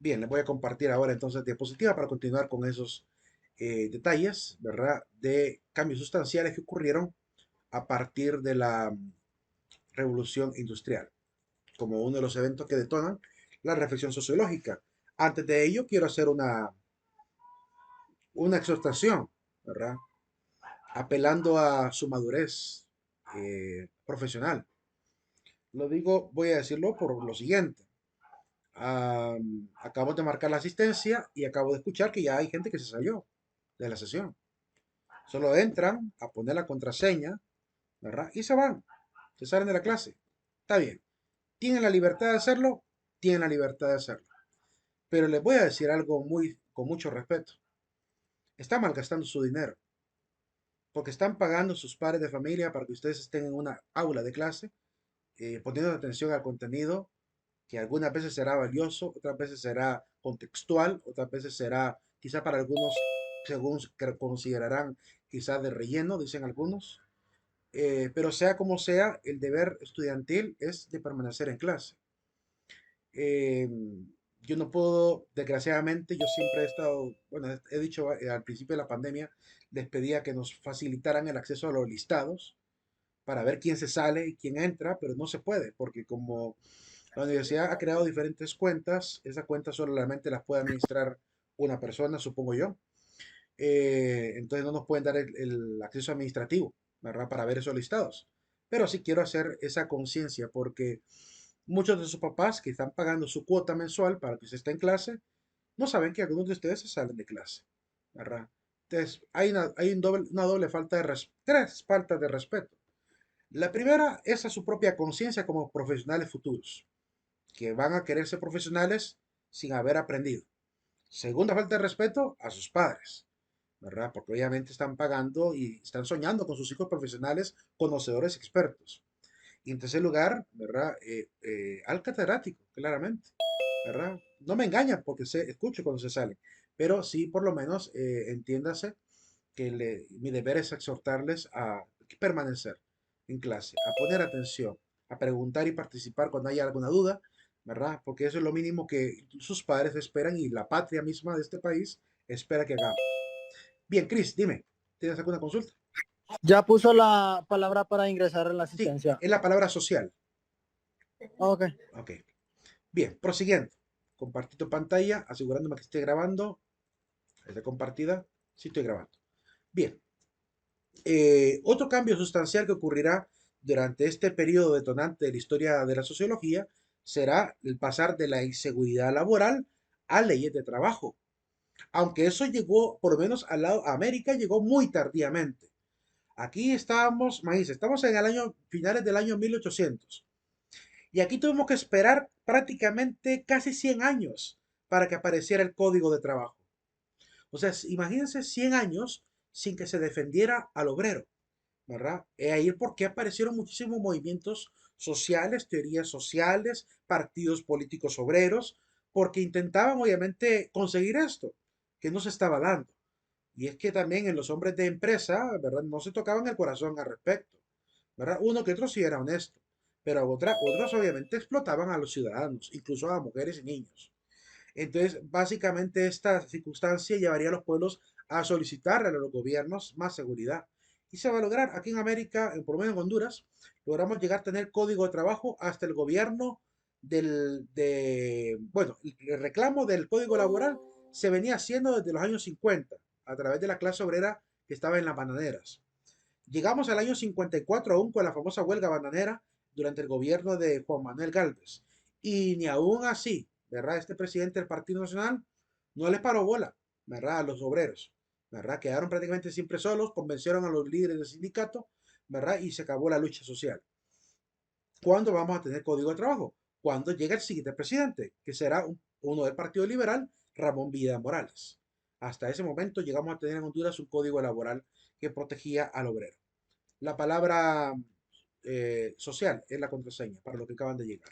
Bien, les voy a compartir ahora entonces diapositiva para continuar con esos detalles, ¿verdad? De cambios sustanciales que ocurrieron a partir de la revolución industrial, como uno de los eventos que detonan la reflexión sociológica. Antes de ello, quiero hacer una exhortación, ¿verdad? Apelando a su madurez profesional. Lo digo, voy a decirlo por lo siguiente. Acabo de marcar la asistencia y acabo de escuchar que ya hay gente que se salió de la sesión. Solo entran a poner la contraseña, ¿verdad? Y se van, se salen de la clase. Está bien. ¿Tienen la libertad de hacerlo? Tienen la libertad de hacerlo. Pero les voy a decir algo con mucho respeto. Están malgastando su dinero, porque están pagando sus padres de familia para que ustedes estén en una aula de clase, poniendo atención al contenido, que algunas veces será valioso, otras veces será contextual, otras veces será quizá para algunos, según considerarán quizá de relleno, dicen algunos. Pero sea como sea, el deber estudiantil es de permanecer en clase. Eh, yo no puedo, desgraciadamente, yo siempre he estado, bueno, he dicho al principio de la pandemia, les pedía que nos facilitaran el acceso a los listados para ver quién se sale y quién entra, pero no se puede, porque como la universidad ha creado diferentes cuentas, esas cuentas solamente las puede administrar una persona, supongo yo. Entonces no nos pueden dar el acceso administrativo, ¿verdad? Para ver esos listados. Pero sí quiero hacer esa conciencia porque muchos de sus papás que están pagando su cuota mensual para que usted esté en clase, no saben que algunos de ustedes se salen de clase, ¿verdad? Entonces hay una doble falta de tres faltas de respeto. La primera es a su propia conciencia como profesionales futuros, que van a querer ser profesionales sin haber aprendido. Segunda falta de respeto a sus padres, ¿verdad? Porque obviamente están pagando y están soñando con sus hijos profesionales, conocedores, expertos. Y en tercer lugar, ¿verdad? Al catedrático, claramente, ¿verdad? No me engañan porque escucho cuando se salen, pero sí por lo menos entiéndase que mi deber es exhortarles a permanecer en clase, a poner atención, a preguntar y participar cuando haya alguna duda, ¿verdad? Porque eso es lo mínimo que sus padres esperan y la patria misma de este país espera que hagamos. Bien, Chris, dime, ¿tienes alguna consulta? Ya puso la palabra para ingresar en la Sí, asistencia. es la palabra social. Ok. Ok. Bien, prosiguiendo. Compartí tu pantalla, asegurándome que esté grabando. Está compartida. Sí, estoy grabando. Bien. Otro cambio sustancial que ocurrirá durante este periodo detonante de la historia de la sociología será el pasar de la inseguridad laboral a leyes de trabajo. Aunque eso llegó, por lo menos al lado, a América llegó muy tardíamente. Aquí estábamos, maíz, estamos en el año, finales del año 1800. Y aquí tuvimos que esperar prácticamente casi 100 años para que apareciera el Código de Trabajo. O sea, imagínense 100 años sin que se defendiera al obrero, ¿verdad? Ahí es porque aparecieron muchísimos movimientos sociales, teorías sociales, partidos políticos obreros, porque intentaban obviamente conseguir esto, que no se estaba dando. Y es que también en los hombres de empresa, ¿verdad? No se tocaban el corazón al respecto, ¿verdad? Uno que otro sí era honesto, pero otros obviamente explotaban a los ciudadanos, incluso a mujeres y niños. Entonces, básicamente esta circunstancia llevaría a los pueblos a solicitar a los gobiernos más seguridad. Y se va a lograr. Aquí en América, por lo menos en Honduras, logramos llegar a tener código de trabajo hasta el gobierno bueno, el reclamo del código laboral se venía haciendo desde los años 50 a través de la clase obrera que estaba en las bananeras. Llegamos al año 54 aún con la famosa huelga bananera durante el gobierno de Juan Manuel Gálvez. Y ni aún así, ¿verdad? Este presidente del Partido Nacional no les paró bola, ¿verdad? A los obreros, ¿verdad? Quedaron prácticamente siempre solos, convencieron a los líderes del sindicato, ¿verdad? Y se acabó la lucha social. ¿Cuándo vamos a tener código de trabajo? Cuando llegue el siguiente presidente, que será uno del Partido Liberal, Ramón Villa Morales. Hasta ese momento llegamos a tener en Honduras un código laboral que protegía al obrero. La palabra social es la contraseña para los que acaban de llegar.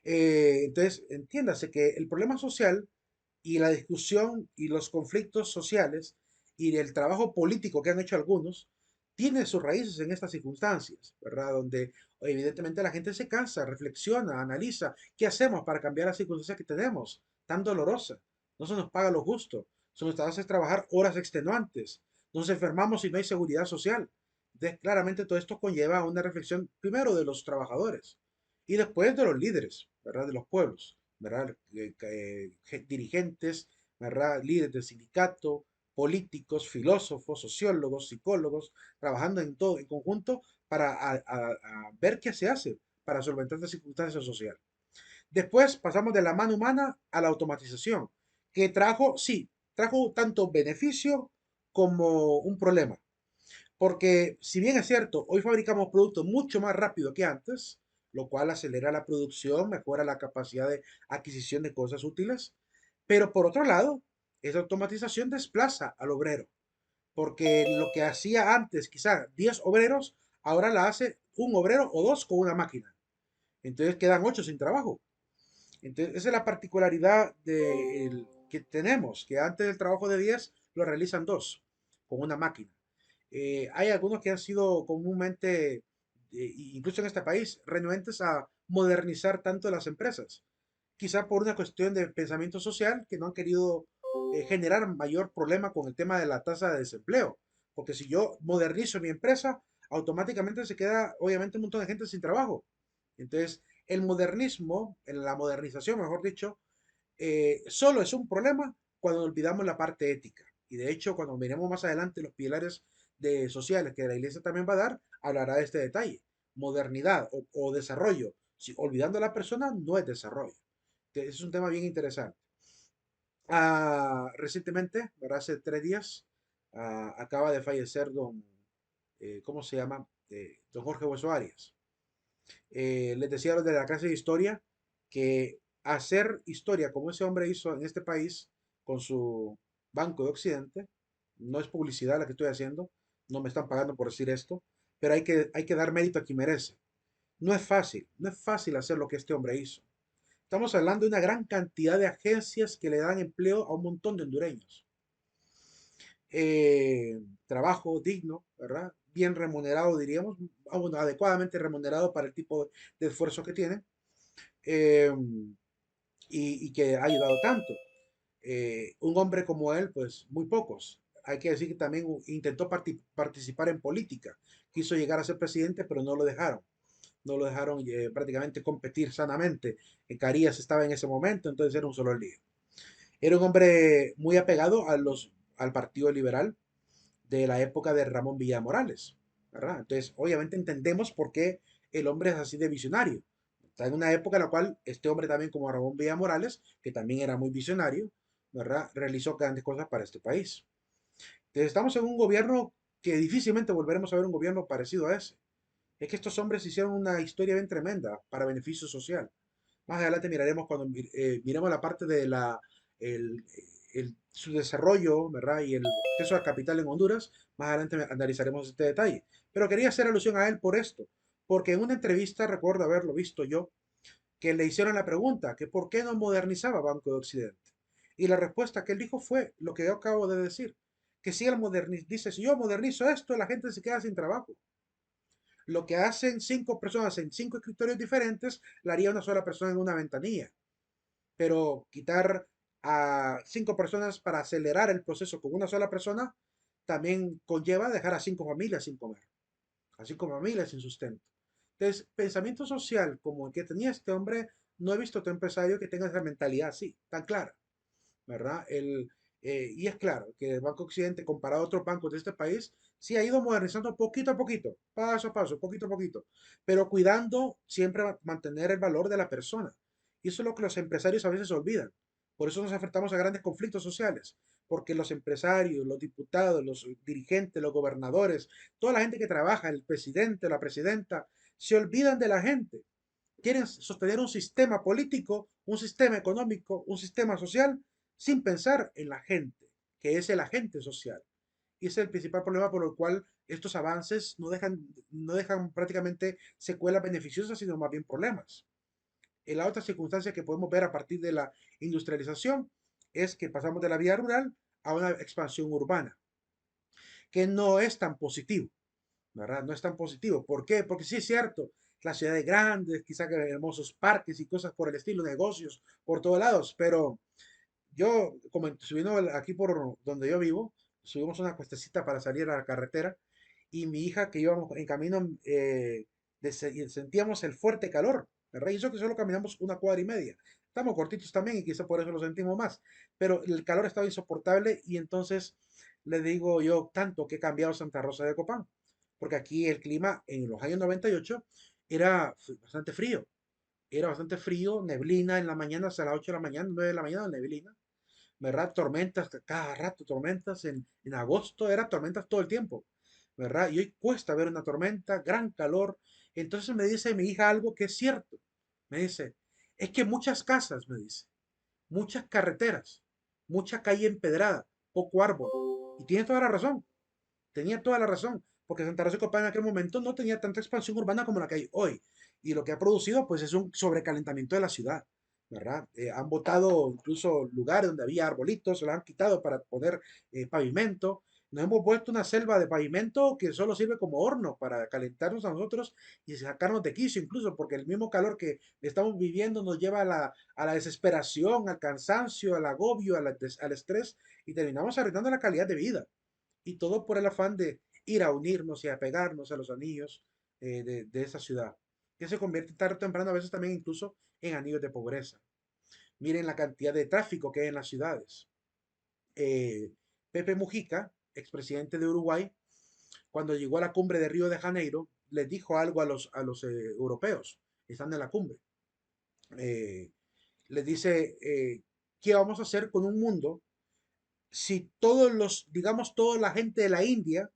Entonces, entiéndase que el problema social y la discusión y los conflictos sociales y el trabajo político que han hecho algunos tiene sus raíces en estas circunstancias, ¿verdad? Donde Evidentemente la gente se cansa, reflexiona, analiza, ¿qué hacemos para cambiar las circunstancias que tenemos? Tan dolorosas. No se nos paga lo justo. Se nos hace trabajar horas extenuantes. Nos enfermamos y no hay seguridad social. Entonces, claramente todo esto conlleva una reflexión primero de los trabajadores y después de los líderes, ¿verdad? De los pueblos, ¿verdad? Dirigentes, ¿verdad? Líderes del sindicato, políticos, filósofos, sociólogos, psicólogos, trabajando en todo, en conjunto para a ver qué se hace para solventar esta circunstancia social. Después pasamos de la mano humana a la automatización, que trajo, sí, trajo tanto beneficio como un problema. Porque si bien es cierto, hoy fabricamos productos mucho más rápido que antes, lo cual acelera la producción, mejora la capacidad de adquisición de cosas útiles, pero por otro lado, esa automatización desplaza al obrero, porque lo que hacía antes quizá 10 obreros, ahora la hace un obrero o dos con una máquina. Entonces quedan 8 sin trabajo. Entonces esa es la particularidad que tenemos, que antes del trabajo de 10 lo realizan dos con una máquina. Hay algunos que han sido comúnmente, incluso en este país, renuentes a modernizar tanto las empresas. Quizá por una cuestión de pensamiento social que no han querido generar mayor problema con el tema de la tasa de desempleo. Porque si yo modernizo mi empresa, automáticamente se queda, obviamente, un montón de gente sin trabajo. Entonces, el modernismo, en la modernización, mejor dicho, solo es un problema cuando olvidamos la parte ética. Y de hecho, cuando miremos más adelante los pilares sociales que la iglesia también va a dar, hablará de este detalle. Modernidad o desarrollo. Si, olvidando a la persona, no es desarrollo. Es un tema bien interesante. Recientemente, ¿verdad? Hace 3 días, acaba de fallecer ¿cómo se llama? Don Jorge Hueso Arias. Les decía los de la clase de historia que hacer historia como ese hombre hizo en este país con su Banco de Occidente, no es publicidad la que estoy haciendo, no me están pagando por decir esto, pero hay que dar mérito a quien merece. No es fácil, no es fácil hacer lo que este hombre hizo. Estamos hablando de una gran cantidad de agencias que le dan empleo a un montón de hondureños. Trabajo digno, ¿verdad? Bien remunerado, diríamos, bueno, adecuadamente remunerado para el tipo de esfuerzo que tienen, eh, y que ha ayudado tanto. Un hombre como él, pues muy pocos. Hay que decir que también intentó participar en política. Quiso llegar a ser presidente, pero no lo dejaron. No lo dejaron prácticamente competir sanamente. Carías estaba en ese momento, entonces era un solo lío. Era un hombre muy apegado al Partido Liberal de la época de Ramón Villa Morales, ¿verdad? Entonces, obviamente entendemos por qué el hombre es así de visionario. Está en una época en la cual este hombre también como Ramón Villa Morales, que también era muy visionario, ¿verdad? Realizó grandes cosas para este país. Entonces, estamos en un gobierno que difícilmente volveremos a ver un gobierno parecido a ese. Es que estos hombres hicieron una historia bien tremenda para beneficio social. Más adelante miraremos cuando miremos la parte de el, su desarrollo, ¿verdad? Y el acceso al capital en Honduras. Más adelante analizaremos este detalle. Pero quería hacer alusión a él por esto, porque en una entrevista, recuerdo haberlo visto yo, que le hicieron la pregunta, que por qué no modernizaba Banco de Occidente. Y la respuesta que él dijo fue lo que yo acabo de decir, que si él dice, si yo modernizo esto, la gente se queda sin trabajo. Lo que hacen 5 personas en 5 escritorios diferentes, la haría una sola persona en una ventanilla. Pero quitar a 5 personas para acelerar el proceso con una sola persona también conlleva dejar a 5 familias sin comer, a 5 familias sin sustento. Entonces, pensamiento social como el que tenía este hombre, no he visto otro empresario que tenga esa mentalidad así, tan clara, ¿verdad? Y es claro que el Banco Occidente, comparado a otros bancos de este país, sí ha ido modernizando poquito a poquito, paso a paso, poquito a poquito, pero cuidando siempre mantener el valor de la persona. Y eso es lo que los empresarios a veces olvidan. Por eso nos enfrentamos a grandes conflictos sociales, porque los empresarios, los diputados, los dirigentes, los gobernadores, toda la gente que trabaja, el presidente, la presidenta, se olvidan de la gente. Quieren sostener un sistema político, un sistema económico, un sistema social, sin pensar en la gente, que es el agente social. Y ese es el principal problema por el cual estos avances no dejan prácticamente secuelas beneficiosas, sino más bien problemas. En la otra circunstancia que podemos ver a partir de la industrialización es que pasamos de la vida rural a una expansión urbana, que no es tan positivo, ¿verdad? No es tan positivo. ¿Por qué? Porque sí es cierto, las ciudades grandes, quizá que hermosos parques y cosas por el estilo, negocios por todos lados, pero yo, como subiendo aquí por donde yo vivo, subimos una cuestecita para salir a la carretera y mi hija que íbamos en camino, y sentíamos el fuerte calor, ¿verdad? Y eso que solo caminamos una cuadra y media. Estamos cortitos también y quizá por eso lo sentimos más, pero el calor estaba insoportable y entonces le digo yo tanto que he cambiado Santa Rosa de Copán, porque aquí el clima en los años 98 era bastante frío. Era bastante frío, neblina en la mañana, hasta las 8 de la mañana, 9 de la mañana, neblina. ¿Verdad? Tormentas, cada rato tormentas, en agosto era tormentas todo el tiempo, ¿verdad? Y hoy cuesta ver una tormenta, gran calor. Entonces me dice mi hija algo que es cierto. Me dice, es que muchas casas, me dice, muchas carreteras, mucha calle empedrada, poco árbol. Y tiene toda la razón, tenía toda la razón, porque Santa Rosa de Copán en aquel momento no tenía tanta expansión urbana como la que hay hoy. Y lo que ha producido, pues, es un sobrecalentamiento de la ciudad, ¿verdad? Han botado incluso lugares donde había arbolitos, se los han quitado para poner pavimento. Nos hemos vuelto una selva de pavimento que solo sirve como horno para calentarnos a nosotros y sacarnos de quicio, incluso porque el mismo calor que estamos viviendo nos lleva a la desesperación, al cansancio, al agobio, al estrés y terminamos arruinando la calidad de vida. Y todo por el afán de ir a unirnos y a pegarnos a los anillos de esa ciudad, que se convierte tarde o temprano a veces también incluso en anillos de pobreza. Miren la cantidad de tráfico que hay en las ciudades. Eh, Pepe Mujica, expresidente de Uruguay, cuando llegó a la cumbre de Río de Janeiro, les dijo algo a los europeos, están en la cumbre. Eh, les dice, ¿qué vamos a hacer con un mundo si todos los, digamos, toda la gente de la India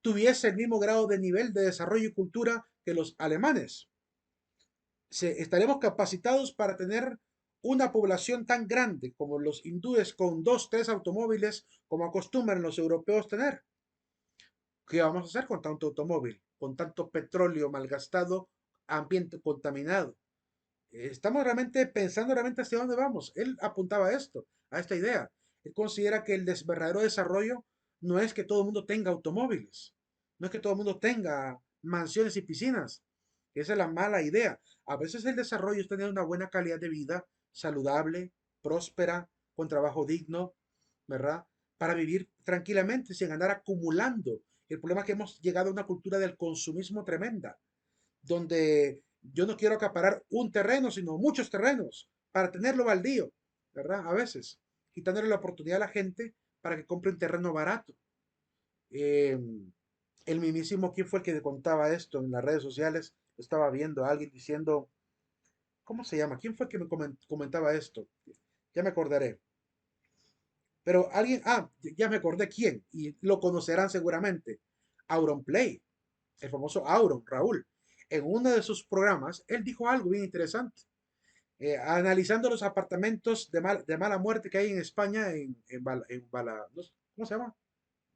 tuviese el mismo grado de nivel de desarrollo y cultura que los alemanes? Estaremos capacitados para tener una población tan grande como los hindúes con dos, tres automóviles como acostumbran los europeos tener. ¿Qué vamos a hacer con tanto automóvil, con tanto petróleo malgastado, ambiente contaminado? Estamos realmente pensando realmente hacia dónde vamos. Él apuntaba a esto, a esta idea. Él considera que el verdadero desarrollo no es que todo el mundo tenga automóviles, no es que todo el mundo tenga mansiones y piscinas. Esa es la mala idea. A veces el desarrollo es tener una buena calidad de vida, saludable, próspera, con trabajo digno, ¿verdad? Para vivir tranquilamente sin andar acumulando. El problema es que hemos llegado a una cultura del consumismo tremenda, donde yo no quiero acaparar un terreno, sino muchos terrenos para tenerlo baldío, ¿verdad? A veces, quitándole la oportunidad a la gente para que compre un terreno barato. Eh, el mismísimo, ¿quién fue el que contaba esto en las redes sociales? Estaba viendo a alguien diciendo, ¿cómo se llama? ¿Quién fue el que me comentaba esto? Ya me acordaré. Pero alguien, ya me acordé quién, y lo conocerán seguramente. Auronplay, el famoso Auron, Raúl. En uno de sus programas, él dijo algo bien interesante. Analizando los apartamentos de mala muerte que hay en España, no sé, ¿cómo se llama?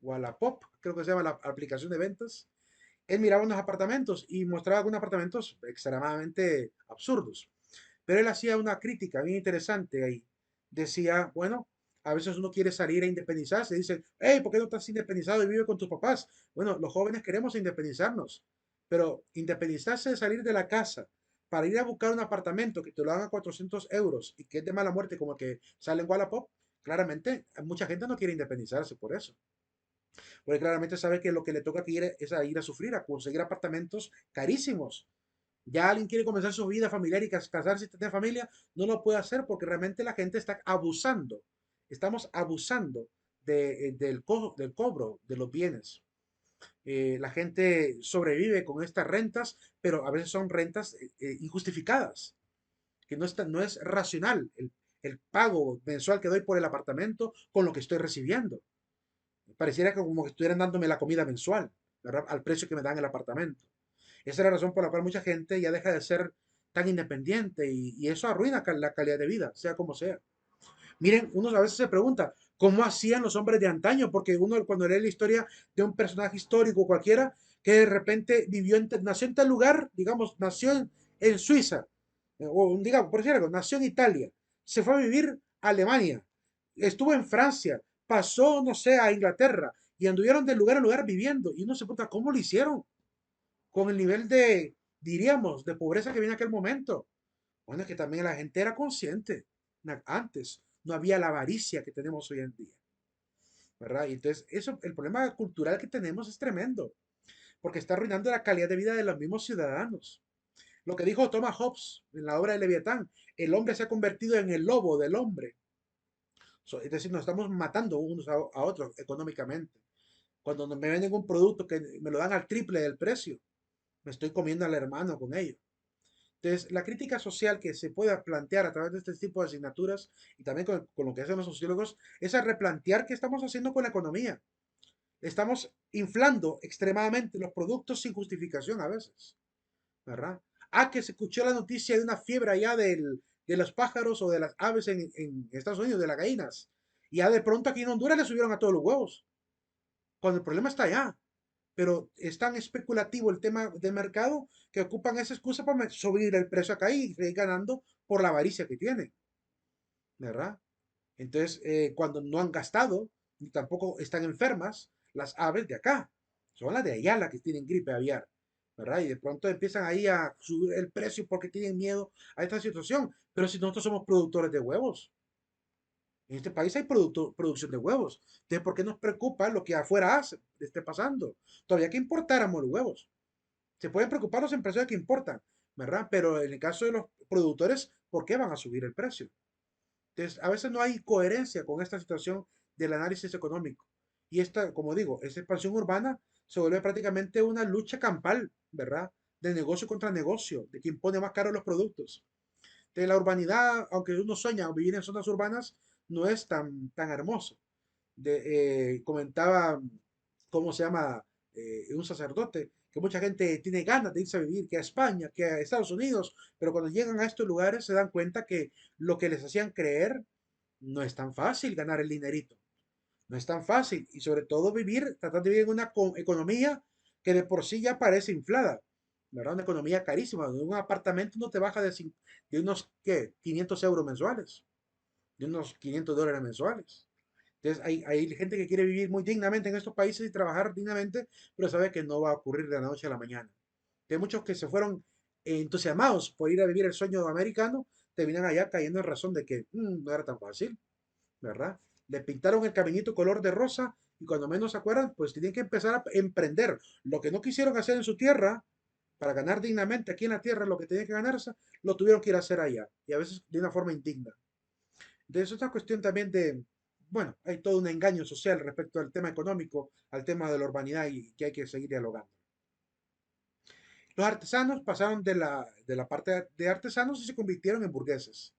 Wallapop, creo que se llama la aplicación de ventas. Él miraba unos apartamentos y mostraba algunos apartamentos extremadamente absurdos. Pero él hacía una crítica bien interesante ahí. Decía, bueno, a veces uno quiere salir a independizarse. Dice, hey, ¿por qué no estás independizado y vive con tus papás? Bueno, los jóvenes queremos independizarnos, pero independizarse de salir de la casa para ir a buscar un apartamento que te lo hagan a 400 euros y que es de mala muerte como el que sale en Wallapop, claramente mucha gente no quiere independizarse por eso. Porque claramente sabe que lo que le toca que ir es a ir a sufrir, a conseguir apartamentos carísimos. Ya alguien quiere comenzar su vida familiar y casarse y tener familia, no lo puede hacer porque realmente la gente está abusando. Estamos abusando del cobro de los bienes. La gente sobrevive con estas rentas, pero a veces son rentas injustificadas, que no es racional el pago mensual que doy por el apartamento con lo que estoy recibiendo. Pareciera que como que estuvieran dándome la comida mensual, ¿verdad? Al precio que me dan el apartamento. Esa es la razón por la cual mucha gente ya deja de ser tan independiente y eso arruina la calidad de vida, sea como sea. Miren, uno a veces se pregunta, ¿cómo hacían los hombres de antaño? Porque uno cuando lee la historia de un personaje histórico cualquiera que de repente nació en tal lugar, digamos, nació en Suiza, o digamos, por decir algo, nació en Italia, se fue a vivir a Alemania, estuvo en Francia, pasó, no sé, a Inglaterra y anduvieron de lugar a lugar viviendo y uno se pregunta, ¿cómo lo hicieron? Con el nivel diríamos, de pobreza que viene en aquel momento. Bueno, es que también la gente era consciente. Antes no había la avaricia que tenemos hoy en día, ¿verdad? Y entonces, eso, el problema cultural que tenemos es tremendo, porque está arruinando la calidad de vida de los mismos ciudadanos. Lo que dijo Thomas Hobbes en la obra de Leviatán, el hombre se ha convertido en el lobo del hombre. Es decir, nos estamos matando unos a otros económicamente. Cuando me venden un producto que me lo dan al triple del precio, me estoy comiendo al hermano con ello. Entonces, la crítica social que se pueda plantear a través de este tipo de asignaturas y también con lo que hacen los sociólogos es a replantear qué estamos haciendo con la economía. Estamos inflando extremadamente los productos sin justificación a veces, ¿verdad? Que se escuchó la noticia de una fiebre allá de los pájaros o de las aves en Estados Unidos, de las gallinas. Y ya de pronto aquí en Honduras le subieron a todos los huevos, cuando el problema está allá. Pero es tan especulativo el tema de mercado que ocupan esa excusa para subir el precio acá y seguir ganando por la avaricia que tienen, ¿verdad? Entonces, cuando no han gastado, ni tampoco están enfermas, las aves de acá, son las de allá las que tienen gripe aviar, ¿verdad? Y de pronto empiezan ahí a subir el precio porque tienen miedo a esta situación. Pero si nosotros somos productores de huevos, en este país hay producción de huevos. Entonces, ¿por qué nos preocupa lo que afuera esté pasando? Todavía que importáramos los huevos. Se pueden preocupar los empresarios que importan, ¿verdad? Pero en el caso de los productores, ¿por qué van a subir el precio? Entonces, a veces no hay coherencia con esta situación del análisis económico. Y esta, como digo, esta expansión urbana se vuelve prácticamente una lucha campal, ¿verdad? De negocio contra negocio, de quien pone más caro los productos. De la urbanidad, aunque uno sueña vivir en zonas urbanas, no es tan hermoso. Comentaba, ¿cómo se llama? Un sacerdote, que mucha gente tiene ganas de irse a vivir, que a España, que a Estados Unidos, pero cuando llegan a estos lugares se dan cuenta que lo que les hacían creer no es tan fácil ganar el dinerito, no es tan fácil, y sobre todo tratar de vivir en una economía que de por sí ya parece inflada, ¿verdad? Una economía carísima, donde un apartamento no te baja de unos, ¿qué? 500 euros mensuales, de unos $500 mensuales. Entonces, hay gente que quiere vivir muy dignamente en estos países y trabajar dignamente, pero sabe que no va a ocurrir de la noche a la mañana. Hay muchos que se fueron entusiasmados por ir a vivir el sueño americano, terminan allá cayendo en razón de que no era tan fácil, ¿verdad? Le pintaron el caminito color de rosa y cuando menos se acuerdan, pues tienen que empezar a emprender lo que no quisieron hacer en su tierra para ganar dignamente aquí en la tierra lo que tenían que ganarse, lo tuvieron que ir a hacer allá y a veces de una forma indigna. Entonces, es una cuestión también de, bueno, hay todo un engaño social respecto al tema económico, al tema de la urbanidad y que hay que seguir dialogando. Los artesanos pasaron de la parte de artesanos y se convirtieron en burgueses.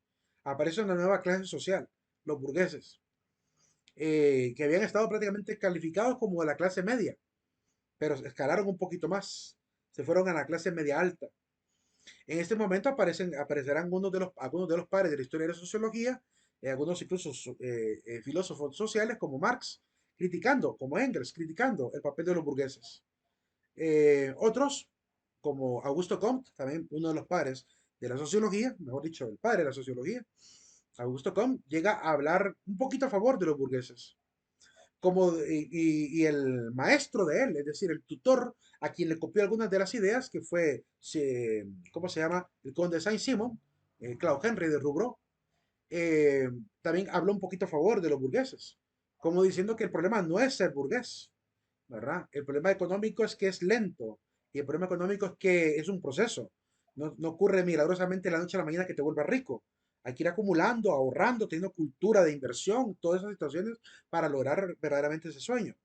Aparece una nueva clase social, los burgueses, que habían estado prácticamente calificados como de la clase media, pero escalaron un poquito más, se fueron a la clase media alta. En este momento aparecerán algunos de los padres de la historia de la sociología, algunos incluso filósofos sociales como Marx, criticando, como Engels, criticando el papel de los burgueses. Otros, como Augusto Comte, también uno de los padres de la sociología, mejor dicho, el padre de la sociología, Augusto Comte, llega a hablar un poquito a favor de los burgueses y el maestro de él, es decir, el tutor a quien le copió algunas de las ideas, que fue, ¿cómo se llama? El conde Saint-Simon, Claude Henry de Rouvreau, eh, también habló un poquito a favor de los burgueses, como diciendo que el problema no es ser burgués, ¿verdad? El problema económico es que es lento y el problema económico es que es un proceso. No ocurre milagrosamente de la noche a la mañana que te vuelvas rico. Hay que ir acumulando, ahorrando, teniendo cultura de inversión, todas esas situaciones para lograr verdaderamente ese sueño.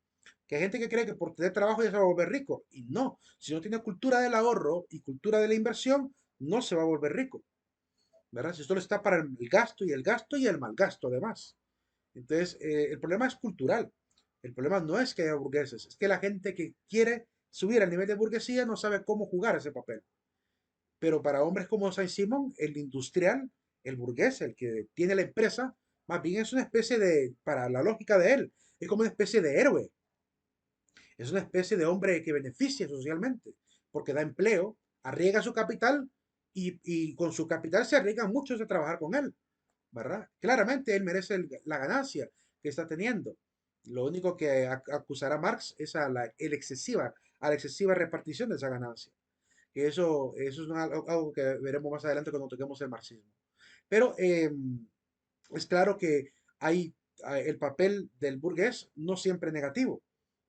Que hay gente que cree que por tener trabajo ya se va a volver rico. Y no, si no tiene cultura del ahorro y cultura de la inversión, no se va a volver rico. ¿Verdad? Si solo está para el gasto y el gasto y el mal gasto además. Entonces, el problema es cultural. El problema no es que haya burgueses, es que la gente que quiere subir al nivel de burguesía no sabe cómo jugar ese papel. Pero para hombres como Saint-Simon, el industrial, el burgués, el que tiene la empresa, más bien es una especie de, para la lógica de él, es como una especie de héroe. Es una especie de hombre que beneficia socialmente, porque da empleo, arriesga su capital y con su capital se arriesgan muchos a trabajar con él, ¿verdad? Claramente él merece la ganancia que está teniendo. Lo único que acusará Marx es a la excesiva repartición de esa ganancia. que eso es algo que veremos más adelante cuando toquemos el marxismo. Pero es claro que hay el papel del burgués no siempre negativo.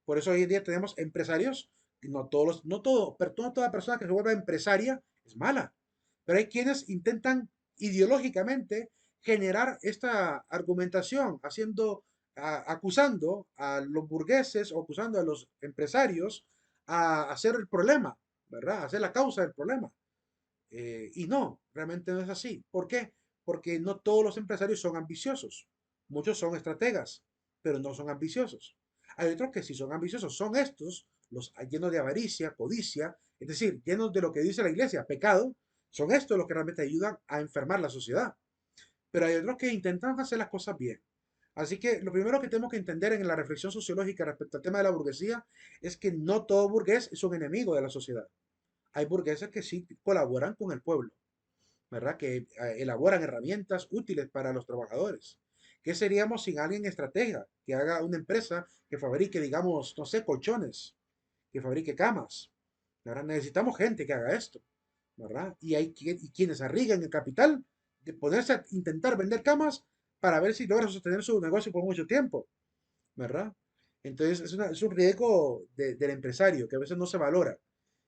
Por eso hoy en día tenemos empresarios, no todos no todo, pero no toda persona que se vuelva empresaria es mala. Pero hay quienes intentan ideológicamente generar esta argumentación, acusando a los burgueses o acusando a los empresarios a hacer el problema, ¿verdad? A hacer la causa del problema. Y no, realmente no es así. ¿Por qué? Porque no todos los empresarios son ambiciosos. Muchos son estrategas, pero no son ambiciosos. Hay otros que sí son ambiciosos. Son estos, los llenos de avaricia, codicia, es decir, llenos de lo que dice la iglesia, pecado. Son estos los que realmente ayudan a enfermar la sociedad. Pero hay otros que intentan hacer las cosas bien. Así que lo primero que tenemos que entender en la reflexión sociológica respecto al tema de la burguesía es que no todo burgués es un enemigo de la sociedad. Hay burgueses que sí colaboran con el pueblo, ¿verdad? Que elaboran herramientas útiles para los trabajadores. ¿Qué seríamos sin alguien estratega que haga una empresa que fabrique, digamos, no sé, colchones, que fabrique camas? ¿Verdad? Necesitamos gente que haga esto, ¿verdad? Y quienes arriesgan el capital de ponerse a intentar vender camas para ver si logran sostener su negocio por mucho tiempo, ¿verdad? Entonces es un riesgo del empresario que a veces no se valora.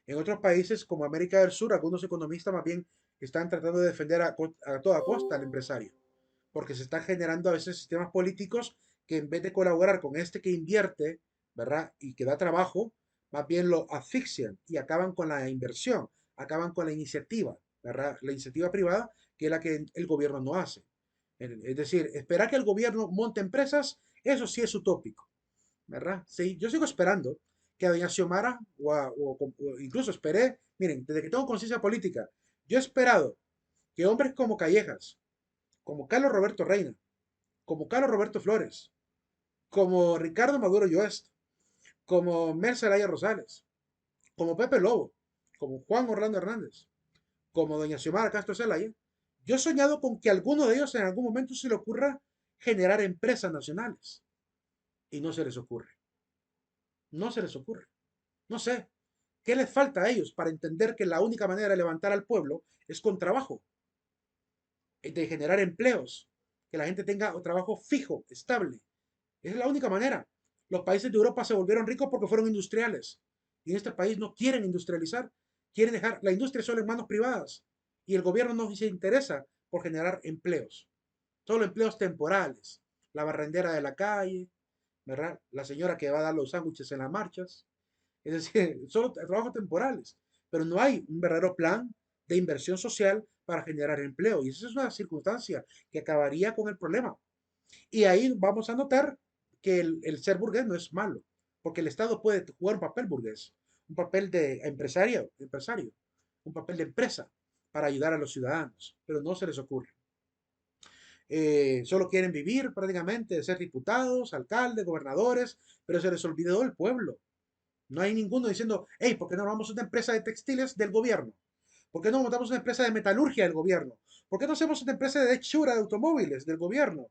En otros países como América del Sur, algunos economistas más bien están tratando de defender a toda costa al empresario, porque se están generando a veces sistemas políticos que en vez de colaborar con este que invierte, ¿verdad? Y que da trabajo, más bien lo asfixian y acaban con la inversión, acaban con la iniciativa, ¿verdad? La iniciativa privada, que es la que el gobierno no hace. Es decir, esperar que el gobierno monte empresas, eso sí es utópico, ¿verdad? Sí, yo sigo esperando que a doña Xiomara, o incluso esperé, miren, desde que tengo conciencia política, yo he esperado que hombres como Callejas, como Carlos Roberto Reina, como Carlos Roberto Flores, como Ricardo Maduro Yoest, como Mercelaya Rosales, como Pepe Lobo, como Juan Orlando Hernández, como doña Xiomara Castro Zelaya, yo he soñado con que a alguno de ellos en algún momento se le ocurra generar empresas nacionales. Y no se les ocurre. No se les ocurre. No sé. ¿Qué les falta a ellos para entender que la única manera de levantar al pueblo es con trabajo, de generar empleos, que la gente tenga un trabajo fijo, estable? Esa es la única manera. Los países de Europa se volvieron ricos porque fueron industriales. Y en este país no quieren industrializar, quieren dejar la industria solo en manos privadas. Y el gobierno no se interesa por generar empleos, solo empleos temporales. La barrendera de la calle, ¿verdad? La señora que va a dar los sándwiches en las marchas. Es decir, solo trabajos temporales, pero no hay un verdadero plan de inversión social para generar empleo. Y esa es una circunstancia que acabaría con el problema. Y ahí vamos a notar que el ser burgués no es malo, porque el Estado puede jugar un papel burgués, un papel de empresario, un papel de empresa para ayudar a los ciudadanos, pero no se les ocurre. Solo quieren vivir prácticamente, ser diputados, alcaldes, gobernadores, pero se les olvidó el pueblo. No hay ninguno diciendo, hey, ¿por qué no vamos a una empresa de textiles del gobierno? ¿Por qué no montamos una empresa de metalurgia del gobierno? ¿Por qué no hacemos una empresa de hechura de automóviles del gobierno?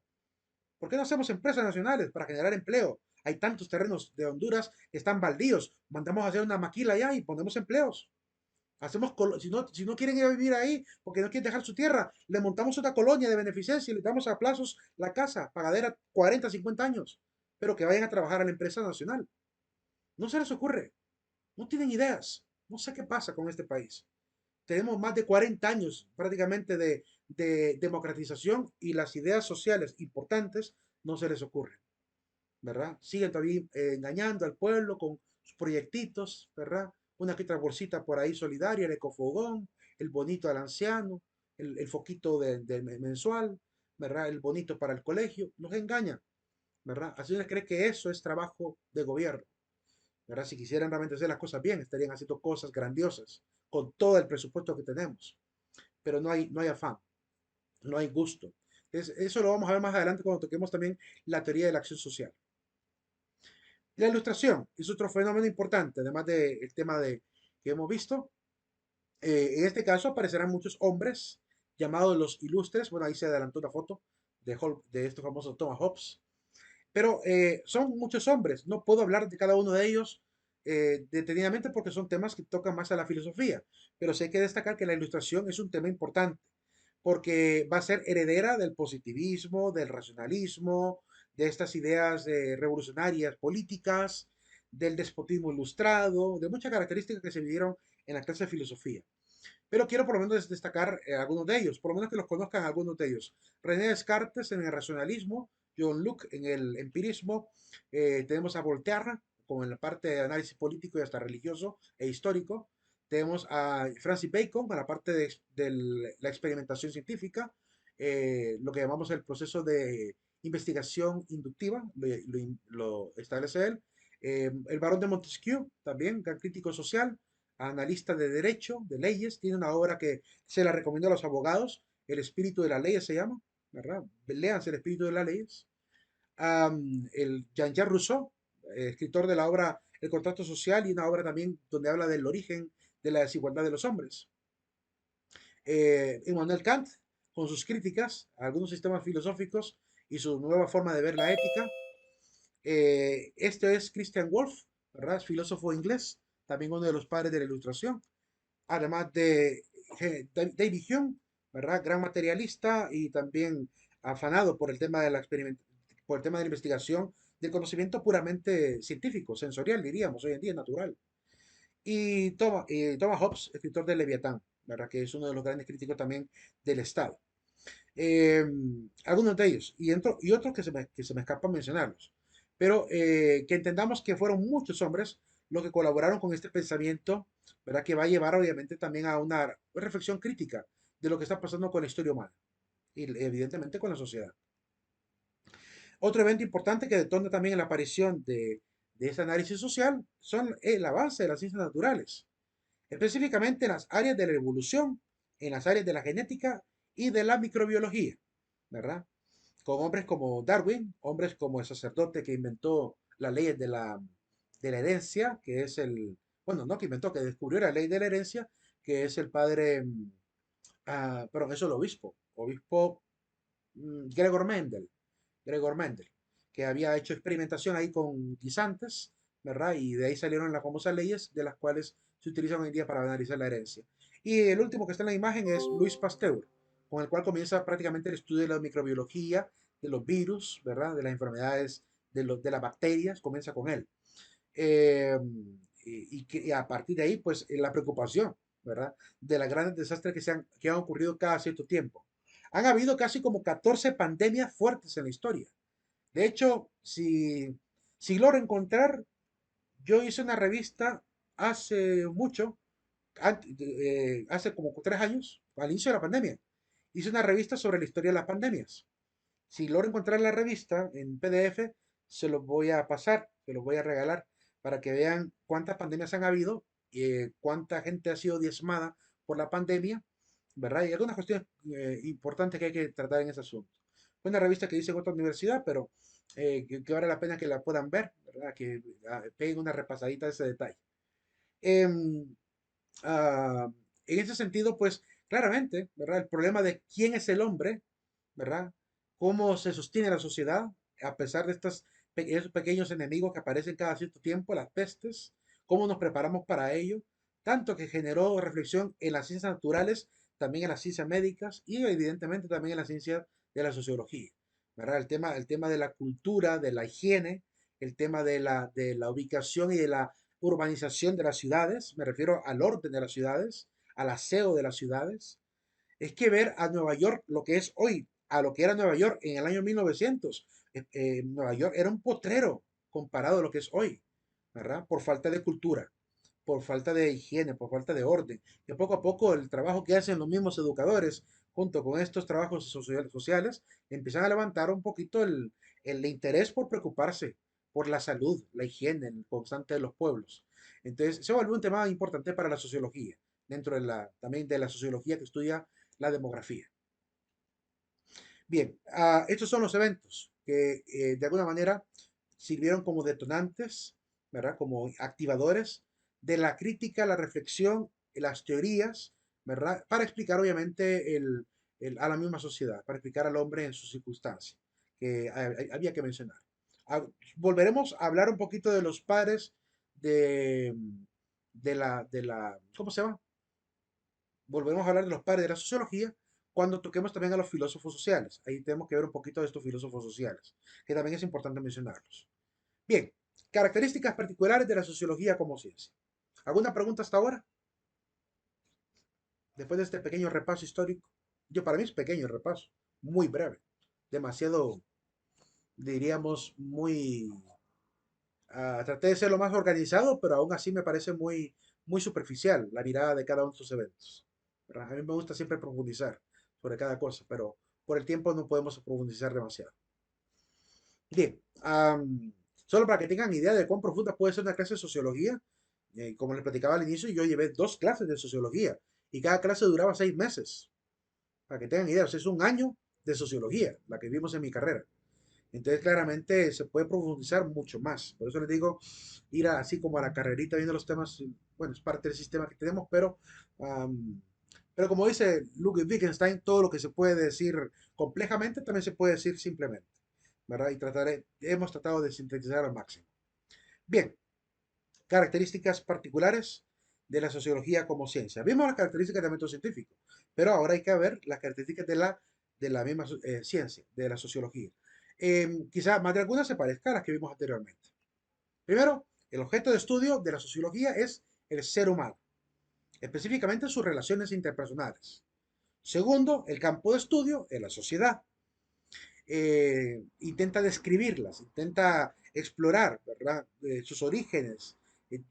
¿Por qué no hacemos empresas nacionales para generar empleo? Hay tantos terrenos de Honduras que están baldíos. Mandamos a hacer una maquila allá y ponemos empleos. Si no quieren ir a vivir ahí porque no quieren dejar su tierra, le montamos una colonia de beneficencia y le damos a plazos la casa, pagadera 40, 50 años, pero que vayan a trabajar a la empresa nacional. No se les ocurre. No tienen ideas. No sé qué pasa con este país. Tenemos más de 40 años prácticamente de democratización y las ideas sociales importantes no se les ocurren, ¿verdad? Siguen todavía engañando al pueblo con sus proyectitos, ¿verdad? Una que otra bolsita por ahí solidaria, el ecofogón, el bonito al anciano, el foquito mensual, ¿verdad? El bonito para el colegio, nos engañan, ¿verdad? Así uno cree que eso es trabajo de gobierno. ¿Verdad? Si quisieran realmente hacer las cosas bien, estarían haciendo cosas grandiosas con todo el presupuesto que tenemos. Pero no hay afán, no hay gusto. Entonces, eso lo vamos a ver más adelante cuando toquemos también la teoría de la acción social. La ilustración es otro fenómeno importante, además del tema que hemos visto. En este caso aparecerán muchos hombres llamados los ilustres. Bueno, ahí se adelantó una foto de estos famosos Thomas Hobbes. Pero son muchos hombres, no puedo hablar de cada uno de ellos detenidamente porque son temas que tocan más a la filosofía, pero sí hay que destacar que la ilustración es un tema importante porque va a ser heredera del positivismo, del racionalismo, de estas ideas revolucionarias políticas, del despotismo ilustrado, de muchas características que se vivieron en la clase de filosofía. Pero quiero por lo menos destacar algunos de ellos, por lo menos que los conozcan algunos de ellos. René Descartes en el racionalismo, John Locke en el empirismo, tenemos a Voltaire como en la parte de análisis político y hasta religioso e histórico. Tenemos a Francis Bacon en la parte de la experimentación científica, lo que llamamos el proceso de investigación inductiva, lo establece él. El barón de Montesquieu, también, gran crítico social, analista de derecho, de leyes, tiene una obra que se la recomiendo a los abogados, El espíritu de las leyes se llama, ¿verdad? Léanse El espíritu de las leyes. El Jean-Jacques Rousseau, escritor de la obra El contrato social y una obra también donde habla del origen de la desigualdad de los hombres. Immanuel Kant, con sus críticas a algunos sistemas filosóficos y su nueva forma de ver la ética. Este es Christian Wolff, ¿verdad? Es filósofo inglés, también uno de los padres de la ilustración, además de David Hume, ¿verdad? Gran materialista y también afanado por el tema de por el tema de la investigación del conocimiento puramente científico, sensorial, diríamos, hoy en día natural. Y Thomas Hobbes, escritor de Leviatán, ¿verdad? Que es uno de los grandes críticos también del Estado. Eh, Algunos de ellos, y otros que se me escapan mencionarlos. Pero que entendamos que fueron muchos hombres los que colaboraron con este pensamiento, ¿verdad? Que va a llevar obviamente también a una reflexión crítica de lo que está pasando con la historia humana y evidentemente con la sociedad. Otro evento importante que detona también la aparición de ese análisis social son el avance de las ciencias naturales, específicamente en las áreas de la evolución, en las áreas de la genética y de la microbiología, ¿verdad? Con hombres como Darwin, hombres como el sacerdote que inventó las leyes de la herencia, que es bueno, no que inventó, que descubrió la ley de la herencia, que es el padre, perdón, eso es el obispo Gregor Mendel, Gregor Mendel, que había hecho experimentación ahí con guisantes, ¿verdad? Y de ahí salieron las famosas leyes de las cuales se utilizan hoy en día para analizar la herencia. Y el último que está en la imagen es Louis Pasteur, con el cual comienza prácticamente el estudio de la microbiología, de los virus, ¿verdad? De las enfermedades, de las bacterias, comienza con él. Eh, y a partir de ahí, pues la preocupación, ¿verdad? De los grandes desastres que han ocurrido cada cierto tiempo. Han habido casi como 14 pandemias fuertes en la historia. De hecho, si logro encontrar, yo hice una revista hace mucho, hace como 3 años, al inicio de la pandemia. Hice una revista sobre la historia de las pandemias. Si logro encontrar la revista en PDF, se los voy a pasar, se los voy a regalar para que vean cuántas pandemias han habido, cuánta gente ha sido diezmada por la pandemia, ¿verdad? Y algunas cuestiones importantes que hay que tratar en ese asunto. Fue una revista que hice en otra universidad, pero que vale la pena que la puedan ver, ¿verdad? Que peguen una repasadita de ese detalle. Em, ah, en ese sentido, pues claramente, ¿verdad? El problema de quién es el hombre, ¿verdad? Cómo se sostiene la sociedad a pesar de esos pequeños enemigos que aparecen cada cierto tiempo, las pestes, cómo nos preparamos para ello, tanto que generó reflexión en las ciencias naturales, también en las ciencias médicas y evidentemente también en la ciencia de la sociología, ¿verdad? El tema de la cultura, de la higiene, el tema de la ubicación y de la urbanización de las ciudades, me refiero al orden de las ciudades, al aseo de las ciudades. Es que ver a Nueva York lo que es hoy, a lo que era Nueva York en el año 1900. Nueva York era un potrero comparado a lo que es hoy, ¿verdad? Por falta de cultura, por falta de higiene, por falta de orden. Y poco a poco el trabajo que hacen los mismos educadores, junto con estos trabajos sociales, empiezan a levantar un poquito el interés por preocuparse por la salud, la higiene el constante de los pueblos. Entonces, se vuelve un tema importante para la sociología, dentro también de la sociología que estudia la demografía. Bien, estos son los eventos que de alguna manera sirvieron como detonantes, ¿verdad? Como activadores de la crítica, la reflexión, las teorías, ¿verdad? Para explicar obviamente a la misma sociedad, para explicar al hombre en sus circunstancias, que había que mencionar. Ah, Volveremos a hablar un poquito de los padres de, ¿cómo se llama? Volveremos a hablar de los padres de la sociología cuando toquemos también a los filósofos sociales. Ahí tenemos que ver un poquito de estos filósofos sociales, que también es importante mencionarlos. Bien, características particulares de la sociología como ciencia. ¿Alguna pregunta hasta ahora? Después de este pequeño repaso histórico. Yo para mí es pequeño el repaso, muy breve, demasiado, diríamos, muy... traté de ser lo más organizado, pero aún así me parece muy superficial la mirada de cada uno de sus eventos. ¿Verdad? A mí me gusta siempre profundizar sobre cada cosa, pero por el tiempo no podemos profundizar demasiado. Bien, solo para que tengan idea de cuán profunda puede ser una clase de sociología, como les platicaba al inicio, yo llevé 2 clases de sociología y cada clase duraba 6 meses. Para que tengan idea, o sea, es un año de sociología, la que vimos en mi carrera. Entonces, claramente se puede profundizar mucho más. Por eso les digo, ir así como a la carrerita viendo los temas, bueno, es parte del sistema que tenemos, am, pero como dice Ludwig Wittgenstein, todo lo que se puede decir complejamente también se puede decir simplemente, ¿verdad? Y hemos tratado de sintetizar al máximo. Bien, características particulares de la sociología como ciencia. Vimos las características del método científico, pero ahora hay que ver las características de la misma ciencia, de la sociología. Quizá más de algunas se parezca a las que vimos anteriormente. Primero, el objeto de estudio de la sociología es el ser humano, específicamente sus relaciones interpersonales. Segundo, el campo de estudio es la sociedad. Intenta describirlas, intenta explorar, ¿verdad? Sus orígenes,